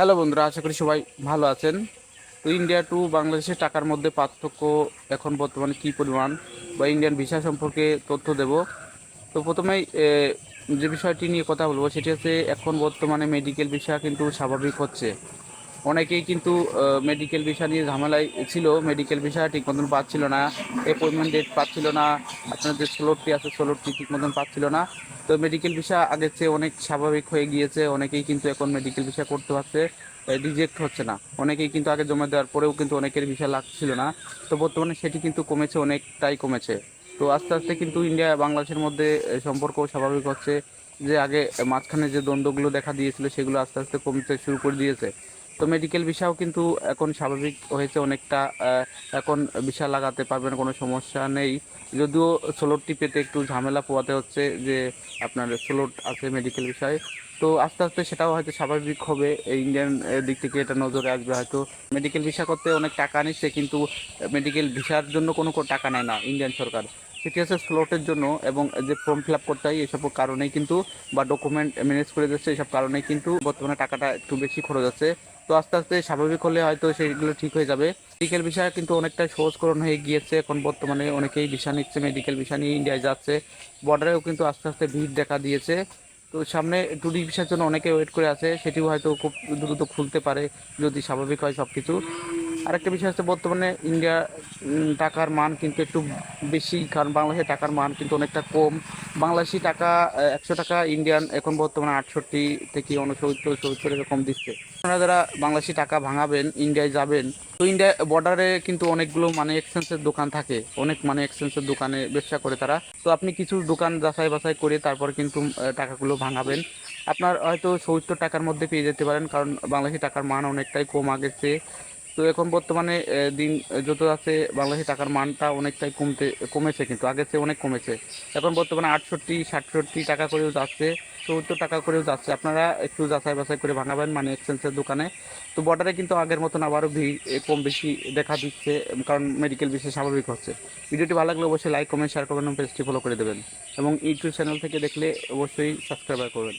Hello বন্ধুরা, আশা করি সবাই ভালো আছেন। তো ইন্ডিয়া টু বাংলাদেশের টাকার মধ্যে পার্থক্য এখন বর্তমানে কী পরিমাণ বা ইন্ডিয়ান ভিসা সম্পর্কে তথ্য দেব। তো প্রথমেই যে বিষয়টি নিয়ে কথা বলবো সেটি হচ্ছে এখন বর্তমানে মেডিকেল ভিসা কিন্তু স্বাভাবিক হচ্ছে। অনেকেই কিন্তু মেডিকেল ভিসা নিয়ে ঝামেলায় ছিল, মেডিকেল ভিসা ঠিক মতন পাচ্ছিল না, অ্যাপয়েন্টমেন্ট ডেট পাচ্ছিল না, আপনার যে স্লটটি আছে স্লটটি ঠিক মতন পাচ্ছিল না। তো মেডিকেল ভিসা আগের চেয়ে অনেক স্বাভাবিক হয়ে গিয়েছে, অনেকেই কিন্তু এখন মেডিকেল ভিসা করতে পারছে, রিজেক্ট হচ্ছে না। অনেকেই কিন্তু আগে জমা দেওয়ার পরেও কিন্তু অনেকের ভিসা লাগছিল না। তো বর্তমানে সেটি কিন্তু কমেছে, অনেকটাই কমেছে। তো আস্তে আস্তে কিন্তু ইন্ডিয়া বাংলাদেশের মধ্যে সম্পর্ক স্বাভাবিক হচ্ছে। যে আগে মাঝখানে যে দ্বন্দ্বগুলো দেখা দিয়েছিল সেগুলো আস্তে আস্তে কমতে শুরু করে দিয়েছে। তো মেডিকেল ভিসাও কিন্তু এখন স্বাভাবিক হয়েছে অনেকটা। এখন ভিসা লাগাতে পারবেন, কোনো সমস্যা নেই। যদিও স্লটটি পেতে একটু ঝামেলা পোয়াতে হচ্ছে, যে আপনার স্লট আছে মেডিকেল ভিসায়। তো আস্তে আস্তে সেটাও হয়তো স্বাভাবিক হবে, ইন্ডিয়ান দিক থেকে এটা নজরে আসবে। হয়তো মেডিকেল ভিসা করতে অনেক টাকা নিচ্ছে, কিন্তু মেডিকেল ভিসার জন্য কোনো টাকা নেয় না ইন্ডিয়ান সরকার। সেটি হচ্ছে স্লটের জন্য এবং যে ফর্ম ফিল আপ করতে হয় এসব কারণেই কিন্তু, বা ডকুমেন্ট ম্যানেজ করে দিচ্ছে এসব কারণেই কিন্তু বর্তমানে টাকাটা একটু বেশি খরচ হচ্ছে। তো আস্তে আস্তে স্বাভাবিক হলে হয়তো সেগুলো ঠিক হয়ে যাবে। মেডিকেল ভিসা কিন্তু অনেকটা সহজকরণ হয়ে গিয়েছে, এখন বর্তমানে অনেকেই ভিসা নিচ্ছে, মেডিকেল ভিসা নিয়ে ইন্ডিয়ায় যাচ্ছে। বর্ডারেও কিন্তু আস্তে আস্তে ভিড় দেখা দিয়েছে। তো সামনে ট্যুরিস্ট ভিসার জন্য অনেকে ওয়েট করে আছে, সেটিও হয়তো খুব দ্রুত খুলতে পারে যদি স্বাভাবিক হয় সব কিছু। আরেকটা বিষয় হচ্ছে বর্তমানে ইন্ডিয়া টাকার মান কিন্তু একটু বেশি, কারণ বাংলাদেশের টাকার মান কিন্তু অনেকটা কম। বাংলাদেশি টাকা 100 টাকা ইন্ডিয়ান এখন বর্তমানে 68 থেকে 69 70 এরকম দিচ্ছে। আপনারা যারা বাংলাদেশি টাকা ভাঙাবেন, ইন্ডিয়ায় যাবেন, তো ইন্ডিয়া বর্ডারে কিন্তু অনেকগুলো মানি এক্সচেঞ্জের দোকান থাকে, অনেক মানি এক্সচেঞ্জের দোকানে ব্যবসা করে তারা। তো আপনি কিছু দোকান যাচাই বাছাই করে তারপর কিন্তু টাকাগুলো ভাঙাবেন। আপনার হয়তো 70 টাকার মধ্যে পেয়ে যেতে পারেন, কারণ বাংলাদেশি টাকার মান অনেকটাই কম আগের চেয়ে। তো এখন বর্তমানে দিন যত আছে বাংলাদেশি টাকার মানটা অনেকটাই কমেছে, কিন্তু আগের চেয়ে অনেক কমেছে। এখন বর্তমানে 68 67 টাকা করেও যাচ্ছে, 70 টাকা করেও যাচ্ছে। আপনারা একটু যাচাই বাছাই করে ভাঙাবেন মানি এক্সচেঞ্জের দোকানে। তো বর্ডারে কিন্তু আগের মতন আবারও ভিড় কম বেশি দেখা দিচ্ছে, কারণ মেডিকেল বিষয় স্বাভাবিক হচ্ছে। ভিডিওটি ভালো লাগলে অবশ্যই লাইক কমেন্ট শেয়ার করবেন এবং পেজটি ফলো করে দেবেন, এবং ইউটিউব চ্যানেল থেকে দেখলে অবশ্যই সাবস্ক্রাইব করবেন।